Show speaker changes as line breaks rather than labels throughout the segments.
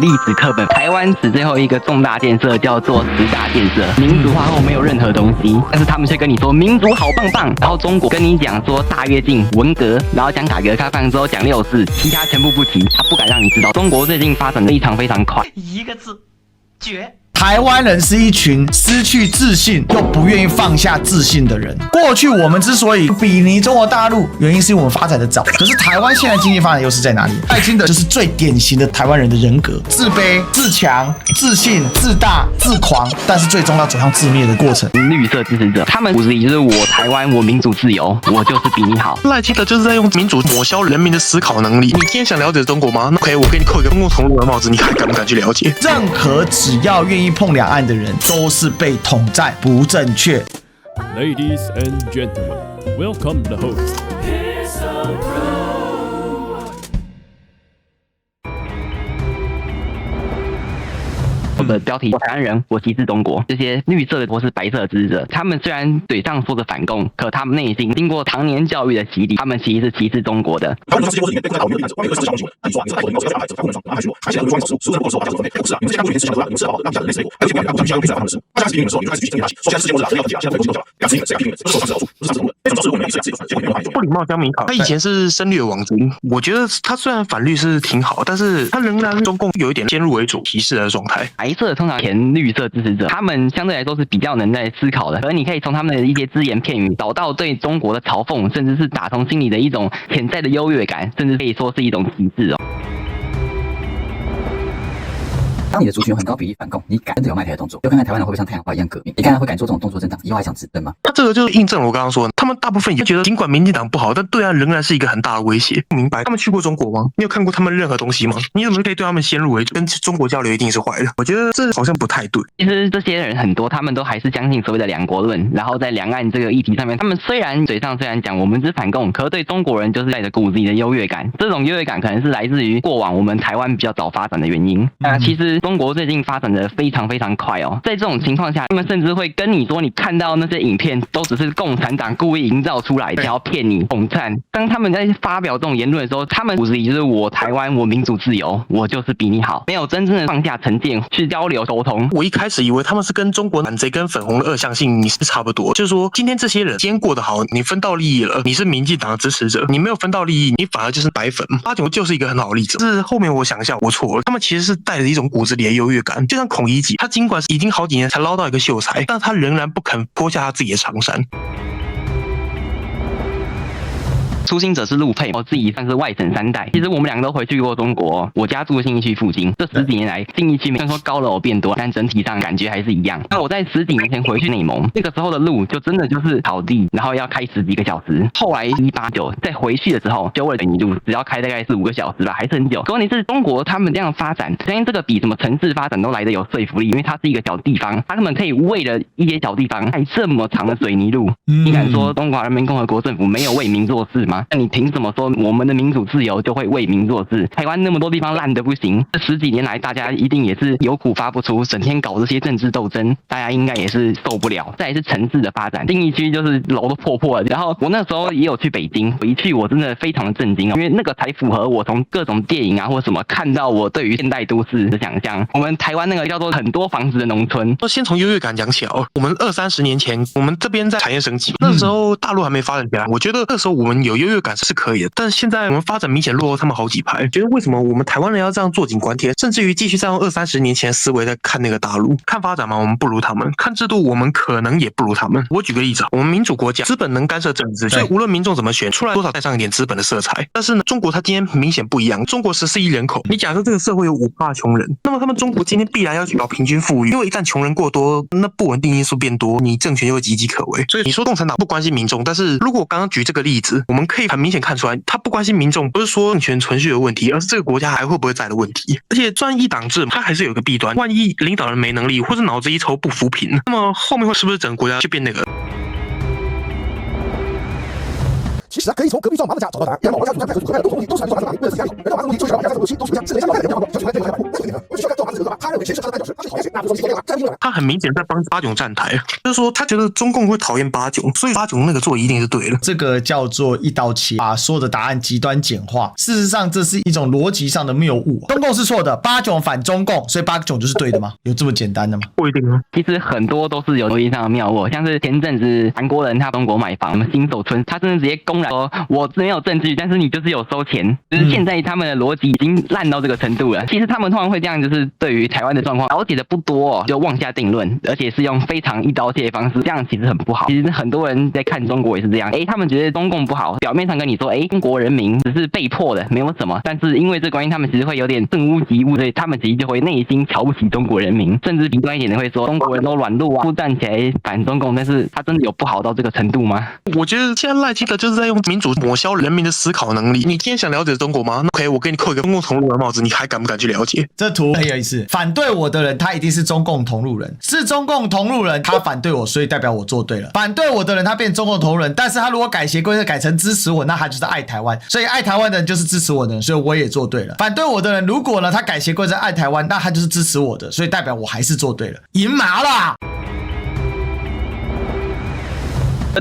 历史课本，台湾史最后一个重大建设叫做十大建设。民主化后没有任何东西，但是他们却跟你说民主好棒棒。然后中国跟你讲说大跃进、文革，然后讲改革开放之后讲6·4，其他全部不提，他不敢让你知道。中国最近发展非常非常快，
一个字，绝。
台湾人是一群失去自信又不愿意放下自信的人。过去我们之所以比拟中国大陆，原因是因为我们发展的早。可是台湾现在经济发展优势在哪里？赖清德就是最典型的台湾人的人格：自卑、自强、自信、自大、自狂，但是最终要走向自灭的过程。
绿色支持者，他们骨子里就是我台湾，我民主自由，我就是比你好。
赖清德就是在用民主抹消人民的思考能力。你今天想了解中国吗？那 OK， 我给你扣一个公共同路的帽子，你还敢不敢去了解？
任何只要愿意碰两岸的人，都是被统战不正确。
Ladies and gentlemen, welcome the host.
我的标题：我台湾人，我歧视中国。这些绿色的或是白色的支持者，他们虽然嘴上说着反共，可他们内心经过常年教育的洗礼，他们其实是歧视中国的。
台湾世界波里面被公开讨论外面24小时新闻，那你说你是爱国的，你说爱国的，你要去安排什么？安排写的装1小时，15分钟的时候把价格分配，不是啊，你们这些干部连吃小时你们吃好好的，让下人类死累，还有些不要不相信他们的事。大家是批评的时候，你就开始继续听下去，说现在世界末日啊，真的要分解啊，现在分工就要讲，不要吃你们，谁要批评你们，这是常识好处，不是常识公论。那种招式如果你们是自己传，结果你没有
不礼貌乡民他以前是深绿网军，我觉得他虽然反绿是挺好，但是他仍然中共有一点先入为主歧视的状态。
白色通常前绿色支持者，他们相对来说是比较能在思考的，而你可以从他们的一些只言片语找到对中国的嘲讽，甚至是打从心里的一种潜在的优越感，甚至可以说是一种歧视哦。
当你的族群有很高比例反共，你敢真的有卖台的动作，就看看台湾人会不会像太阳花一样革命？你看他会敢做这种动作正当，以后还想执政吗？
他这个就是印证了我刚刚说的，他们大部分也觉得，尽管民进党不好，但对岸仍然是一个很大的威胁。不明白，他们去过中国吗？你有看过他们任何东西吗？你怎么可以对他们先入为主，跟中国交流一定是坏的？我觉得这好像不太对。
其实这些人很多，他们都还是相信所谓的两国论，然后在两岸这个议题上面，他们虽然嘴上讲我们是反共，可是对中国人就是带着骨子里的优越感。这种优越感可能是来自于过往我们台湾比较早发展的原因。那其实中国最近发展的非常非常快哦，在这种情况下，他们甚至会跟你说，你看到那些影片都只是共产党故意营造出来的，想要骗你统战。当他们在发表这种言论的时候，他们骨子里就是我台湾，我民主自由，我就是比你好，没有真正的放下成见去交流沟通。
我一开始以为他们是跟中国反贼跟粉红的二向性你是差不多，就是说今天这些人今天过得好，你分到利益了，你是民进党的支持者；你没有分到利益，你反而就是白粉。八九就是一个很好的例子。但是后面我想一下，我错了，他们其实是带着一种骨子里的优越感，就像孔乙己，他尽管已经好几年才捞到一个秀才，但他仍然不肯脱下他自己的长衫。
初心者是陆配，我自己算是外省3代。其实我们两个都回去过中国，我家住信义区附近。这10几年来，信义区虽然说高楼变多，但整体上感觉还是一样。那我在10几年前回去内蒙，那个时候的路就真的就是草地，然后要开10几个小时。后来189再回去的时候，就为了水泥路，只要开大概4、5个小时吧，还是很久。可问题是中国他们这样发展，相信这个比什么城市发展都来得有说服力，因为它是一个小地方，他们可以为了一些小地方开这么长的水泥路。你敢说中华人民共和国政府没有为民做事吗？那你凭什么说我们的民主自由就会为民做事？台湾那么多地方烂得不行，这10几年来大家一定也是有苦发不出，整天搞这些政治斗争，大家应该也是受不了。再来是城市的发展，信义区就是楼都破破了。然后我那时候也有去北京，回去我真的非常的震惊，因为那个才符合我从各种电影啊或什么看到我对于现代都市的想象。我们台湾那个叫做很多房子的农村，
先从优越感讲起哦。我们20-30年前，我们这边在产业升级，那时候大陆还没发展起来，我觉得那时候我们有优越感是可以的。但是现在我们发展明显落后他们好几排，觉得为什么我们台湾人要这样坐井观天，甚至于继续再用20-30年前的思维在看那个大陆？看发展嘛，我们不如他们；看制度，我们可能也不如他们。我举个例子，我们民主国家，资本能干涉政治，所以无论民众怎么选出来，多少带上一点资本的色彩。但是呢，中国它今天明显不一样。中国14亿人口，你假设这个社会有5%穷人，那么他们中国今天必然要去搞平均富裕，因为一旦穷人过多，那不稳定因素变多，你政权就会岌岌可危。所以你说共产党不关心民众，但是如果我刚刚举这个例子，我们可以很明显看出来，他不关心民众，不是说政权存续的问题，而是这个国家还会不会在的问题。而且专一党制它还是有一个弊端，万一领导人没能力，或者脑子一抽不扶贫，那么后面会是不是整个国家就变那个？
其实可以从隔壁撞麻的家找到答案。因为我家主家在和河外的东西都是来自麻子，为了自己家用，人家麻子东西就是麻子家的东西都是这样，自己家用，家家的东西都是这样。那这个呢，我就需要看撞麻子这个吧，他认为谁是他的绊脚石，他是
他很明显在帮八炯站台，就是说他觉得中共会讨厌八炯，所以八炯那个做一定是对的。
这个叫做一刀切，把所有的答案极端简化。事实上，这是一种逻辑上的谬误。中共是错的，八炯反中共，所以八炯就是对的吗？有这么简单的吗？
不一定啊。
其实很多都是有逻辑上的谬误，像是前阵子韩国人他中国买房，什么新手村，他甚至直接公然说我没有证据，但是你就是有收钱，就是现在他们的逻辑已经烂到这个程度了。其实他们通常会这样，就是对于台湾的状况了解的不多，就妄下定论，而且是用非常一刀切的方式，这样其实很不好。其实很多人在看中国也是这样，他们觉得中共不好，表面上跟你说，中国人民只是被迫的，没有什么，但是因为这关系，他们其实会有点憎恶及恶，所以他们其实就会内心瞧不起中国人民，甚至极端一点的会说中国人都软弱啊，不站起来反中共。但是他真的有不好到这个程度吗？
我觉得现在赖清德就是在用民主抹消人民的思考能力。你今天想了解中国吗？那 OK， 我给你扣一个中共同路人帽子，你还敢不敢去了解？
这图很有意思，反对我的人他一定是中共同路人，是中共同路人他反对我，所以代表我做对了。反对我的人他变中共同路人，但是他如果改邪归正改成支持我，那他就是爱台湾，所以爱台湾的人就是支持我的人，所以我也做对了。反对我的人如果呢他改邪归正爱台湾，那他就是支持我的，所以代表我还是做对了，赢麻啦。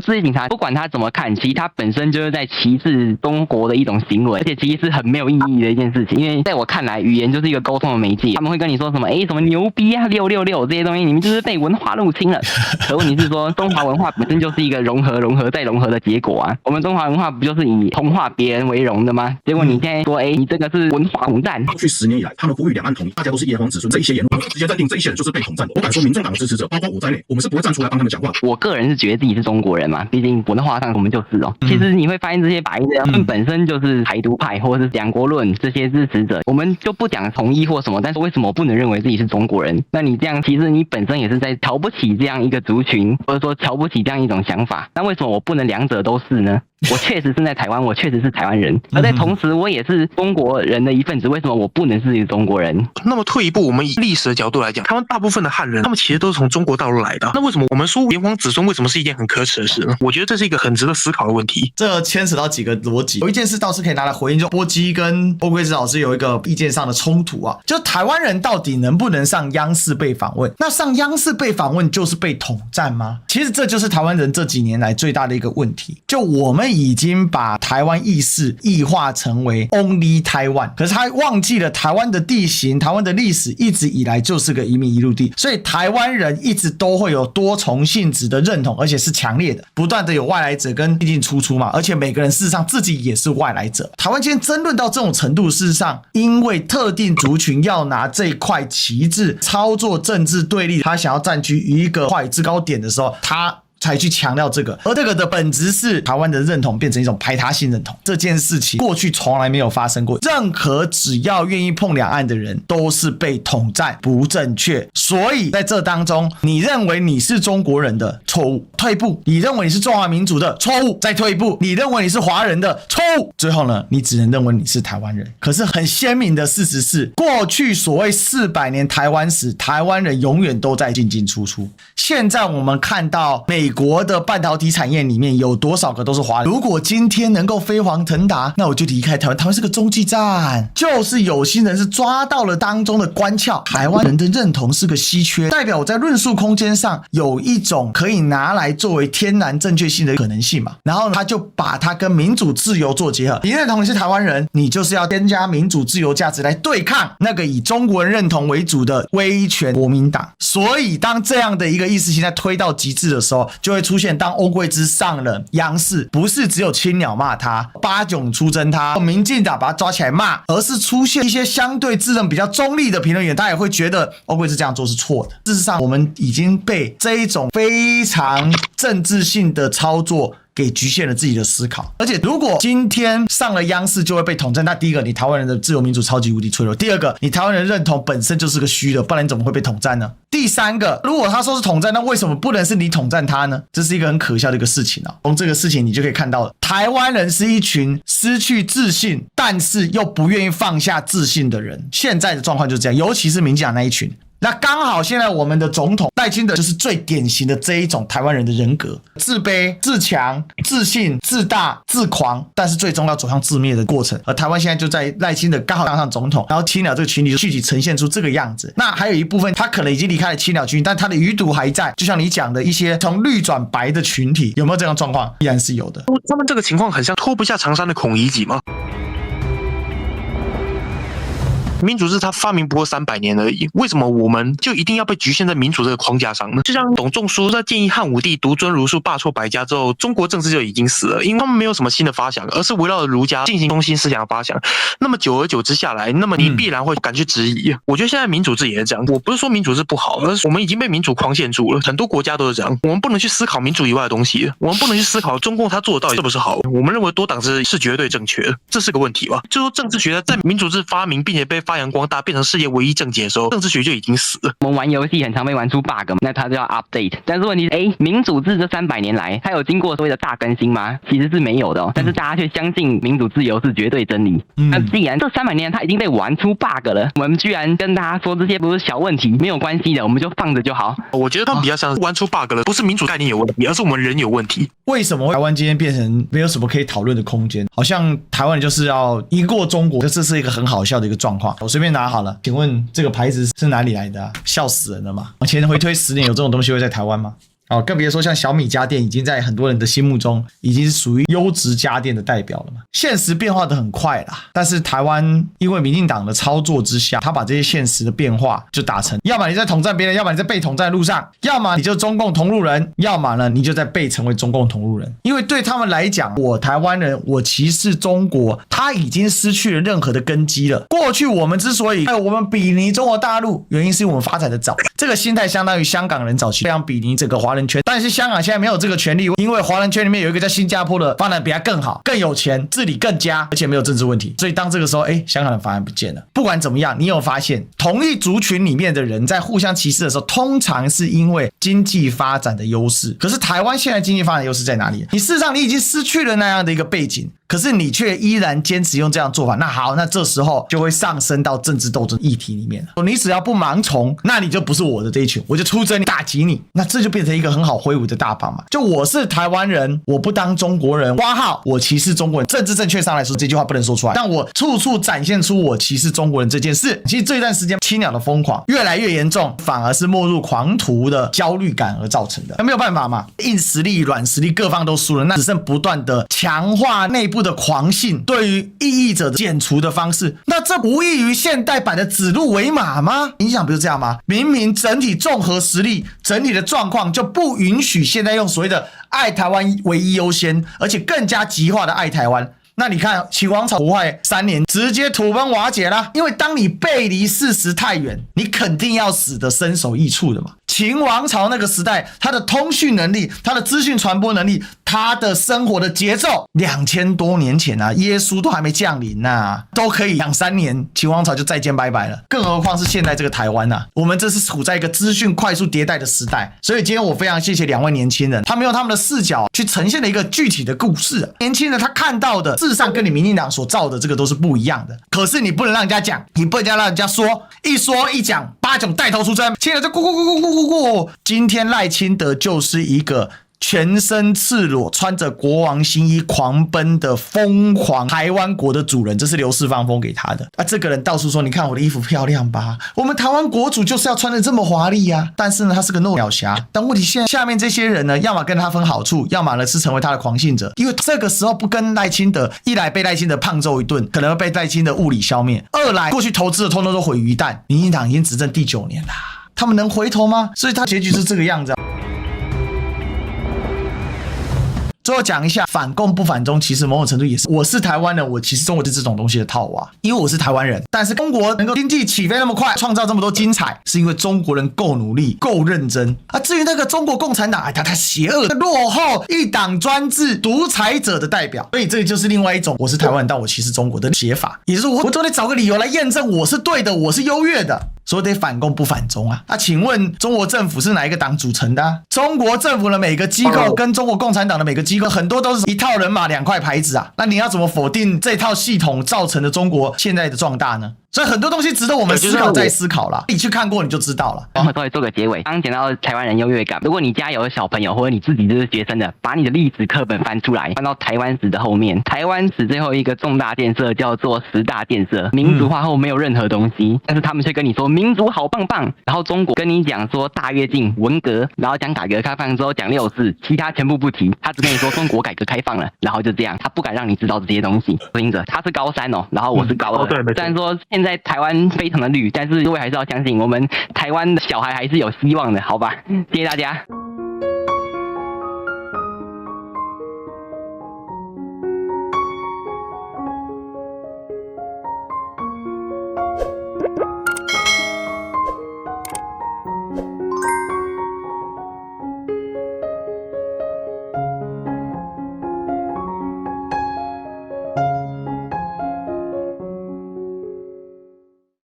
自己警察不管他怎么看，其实他本身就是在歧视中国的一种行为，而且其实是很没有意义的一件事情。因为在我看来，语言就是一个沟通的媒介，他们会跟你说什么什么牛逼啊666这些东西，你们就是被文化入侵了。可问题是说，中华文化本身就是一个融合再融合的结果啊。我们中华文化不就是以同化别人为荣的吗？结果你现在说，你这个是文化统战。
过去10年以来，他们呼吁两岸统一，大家都是炎黄子孙，这一些言论直接认定这一些人就是被统战的。我敢说，民众党的支持者，包括我在内，我们是不会站出来帮他们讲话。
我个人是觉得自己是中国人嘛，毕竟文化上我们就是其实你会发现这些白人他们本身就是台独派或者是两国论这些支持者，我们就不讲统一或什么，但是为什么我不能认为自己是中国人？那你这样其实你本身也是在瞧不起这样一个族群，或者说瞧不起这样一种想法。那为什么我不能两者都是呢？我确实是在台湾，我确实是台湾人，而在同时我也是中国人的一份子，为什么我不能是一个中国人？
那么退一步，我们以历史的角度来讲，台湾大部分的汉人，他们其实都是从中国大陆来的。那为什么我们说炎黄子孙为什么是一件很可耻的事呢？我觉得这是一个很值得思考的问题。
这牵扯到几个逻辑，有一件事倒是可以拿来回应，就波基跟欧贵志老师有一个意见上的冲突啊，就台湾人到底能不能上央视被访问？那上央视被访问就是被统战吗？其实这就是台湾人这几年来最大的一个问题，就我们已经把台湾意识异化成为 Only Taiwan， 可是他忘记了台湾的地形，台湾的历史一直以来就是个移民一路地，所以台湾人一直都会有多重性质的认同，而且是强烈的，不断的有外来者跟进进出出嘛，而且每个人事实上自己也是外来者。台湾今天争论到这种程度，事实上因为特定族群要拿这一块旗帜操作政治对立，他想要占据一个话语制高点的时候，他才去强调这个，而这个的本质是台湾的认同变成一种排他性认同，这件事情过去从来没有发生过。任何只要愿意碰两岸的人都是被统战，不正确。所以在这当中，你认为你是中国人的错误，退一步；你认为你是中华民族的错误，再退一步；你认为你是华人的错误，最后呢，你只能认为你是台湾人。可是很鲜明的事实是，过去所谓400年台湾史，台湾人永远都在进进出出。现在我们看到美国的半导体产业里面有多少个都是华人？如果今天能够飞黄腾达，那我就离开台湾，台湾是个中继站。就是有心人是抓到了当中的关窍，台湾人的认同是个稀缺，代表我在论述空间上有一种可以拿来作为天然正确性的可能性嘛。然后他就把它跟民主自由做结合，你认同你是台湾人，你就是要添加民主自由价值来对抗那个以中国人认同为主的威权国民党。所以当这样的一个意识形态推到极致的时候，就会出现当欧贵芝上了央视，不是只有青鸟骂他，八炯出征他，民进党把他抓起来骂，而是出现一些相对自认比较中立的评论员，他也会觉得欧贵芝这样做是错的。事实上我们已经被这一种非常政治性的操作给局限了自己的思考。而且如果今天上了央视就会被统战，那第一个，你台湾人的自由民主超级无敌脆弱；第二个，你台湾人认同本身就是个虚的，不然你怎么会被统战呢？第三个，如果他说是统战，那为什么不能是你统战他呢？这是一个很可笑的一个事情啊。从这个事情你就可以看到，台湾人是一群失去自信但是又不愿意放下自信的人。现在的状况就是这样，尤其是民进党那一群。那刚好现在我们的总统赖清德就是最典型的这一种台湾人的人格，自卑、自强、自信、自大、自狂，但是最终要走向自灭的过程。而台湾现在就在赖清德刚好当上总统，然后青鸟这个群体就具体呈现出这个样子。那还有一部分他可能已经离开了青鸟群体，但他的余毒还在，就像你讲的一些从绿转白的群体，有没有这样的状况？依然是有的。
他们这个情况很像脱不下长衫的孔乙己吗？民主制它发明不过300年而已，为什么我们就一定要被局限在民主这个框架上呢？就像董仲舒在建议汉武帝独尊儒术、罢黜百家之后，中国政治就已经死了，因为他们没有什么新的发想，而是围绕着儒家进行中心思想的发想。那么久而久之下来，那么你必然会敢去质疑。我觉得现在民主制也是这样，我不是说民主制不好，而是我们已经被民主框限住了。很多国家都是这样，我们不能去思考民主以外的东西，我们不能去思考中共他做的到底是不是好。我们认为多党制是绝对正确的，这是个问题吧？就说政治学在民主制发明并且被发扬光大，变成世界唯一正解的时候，政治学就已经死了。
我们玩游戏很常被玩出 bug， 那它就要 update。但是问题是，民主制这300年来，它有经过所谓的大更新吗？其实是没有的哦。但是大家却相信民主自由是绝对真理。那既然这300年它已经被玩出 bug 了，我们居然跟大家说这些不是小问题，没有关系的，我们就放着就好。
我觉得他们比较像玩出 bug 了，不是民主概念有问题，而是我们人有问题。
为什么台湾今天变成没有什么可以讨论的空间？好像台湾就是要赢过中国，这是一个很好笑的一个状况。我随便拿好了，请问这个牌子是哪里来的啊？笑死人了嘛！往前回推10年，有这种东西会在台湾吗？更别说像小米家电已经在很多人的心目中已经是属于优质家电的代表了嘛。现实变化的很快啦，但是台湾因为民进党的操作之下，他把这些现实的变化就打成，要么你在统战别人，要么你在被统战的路上，要么你就中共同路人，要么呢你就在被成为中共同路人。因为对他们来讲，我台湾人我歧视中国，他已经失去了任何的根基了。过去我们之所以我们比拟中国大陆，原因是我们发展的早，这个心态相当于香港人早期非常比拟这个华人圈，但是香港现在没有这个权利，因为华人圈里面有一个在新加坡的发展比他更好、更有钱、治理更佳，而且没有政治问题。所以当这个时候，香港人反而不见了。不管怎么样，你有发现同一族群里面的人在互相歧视的时候，通常是因为经济发展的优势。可是台湾现在经济发展优势在哪里？你事实上你已经失去了那样的一个背景，可是你却依然坚持用这样做法。那好，那这时候就会上升到政治斗争议题里面了。你只要不盲从，那你就不是我的这一群，我就出征打击你。那这就变成一个很好挥舞的大棒嘛。就我是台湾人，我不当中国人，括号我歧视中国人。政治正确上来说，这句话不能说出来，但我处处展现出我歧视中国人这件事。其实这段时间青鸟的疯狂越来越严重，反而是没入狂徒的焦虑感而造成的。那没有办法嘛，硬实力、软实力各方都输了，那只剩不断的强化内部的狂性，对于异议者的剪除的方式。那这无异于现代版的指鹿为马吗？影响不是这样吗？明明整体综合实力、整体的状况就不允许现在用所谓的爱台湾唯一优先，而且更加极化的爱台湾。那你看秦王朝不坏3年直接土崩瓦解啦，因为当你背离事实太远，你肯定要死得身首异处的嘛。秦王朝那个时代，他的通讯能力、他的资讯传播能力、他的生活的节奏，2000多年前啊，耶稣都还没降临啊，都可以2-3年秦王朝就再见拜拜了，更何况是现在这个台湾啊，我们这是处在一个资讯快速迭代的时代。所以今天我非常谢谢2位年轻人，他们用他们的视角去呈现了一个具体的故事。年轻人他看到的事实上跟你民进党所造的这个都是不一样的，可是你不能让人家讲，你不能让人家说，一说一讲8种带头出征，现在就咕。今天赖清德就是一个全身赤裸穿着国王新衣狂奔的疯狂台湾国的主人，这是刘世芳封给他的啊！这个人到处说，你看我的衣服漂亮吧，我们台湾国主就是要穿得这么华丽啊！但是呢，他是个懦鸟侠。但问题现在下面这些人呢，要么跟他分好处，要么呢是成为他的狂信者。因为这个时候不跟赖清德，一来被赖清德胖揍一顿，可能会被赖清德物理消灭；二来过去投资的通通都毁于一旦。民进党已经执政第9年啦，他们能回头吗？所以他结局是这个样子啊。最后讲一下反共不反中，其实某种程度也是我是台湾人，我其实中国是这种东西的套娃，因为我是台湾人。但是中国能够经济起飞那么快，创造这么多精彩，是因为中国人够努力、够认真啊。至于那个中国共产党，他太邪恶、落后、一党专制、独裁者的代表，所以这就是另外一种我是台湾人，但我歧视中国的写法，也就是我都得找个理由来验证我是对的，我是优越的。所以得反共不反中啊！请问中国政府是哪一个党组成的啊？中国政府的每个机构跟中国共产党的每个机构，很多都是一套人马2块牌子啊！那你要怎么否定这套系统造成的中国现在的壮大呢？所以很多东西值得我们思考再思考啦。你去看过你就知道了。
然后稍微做个结尾，刚刚讲到台湾人优越感，如果你家有小朋友或者你自己就是学生的，把你的历史课本翻出来，翻到台湾史的后面，台湾史最后一个重大建设叫做10大建设，民主化后没有任何东西，但是他们却跟你说民主好棒棒，然后中国跟你讲说大跃进、文革，然后讲改革开放之后讲64，其他全部不提，他只跟你说中国改革开放了，然后就这样，他不敢让你知道这些东西。收听者，他是高3哦，然后我是高2，
对，没错。
虽然说现在台湾非常的绿，但是各位还是要相信我们台湾的小孩还是有希望的，好吧？谢谢大家。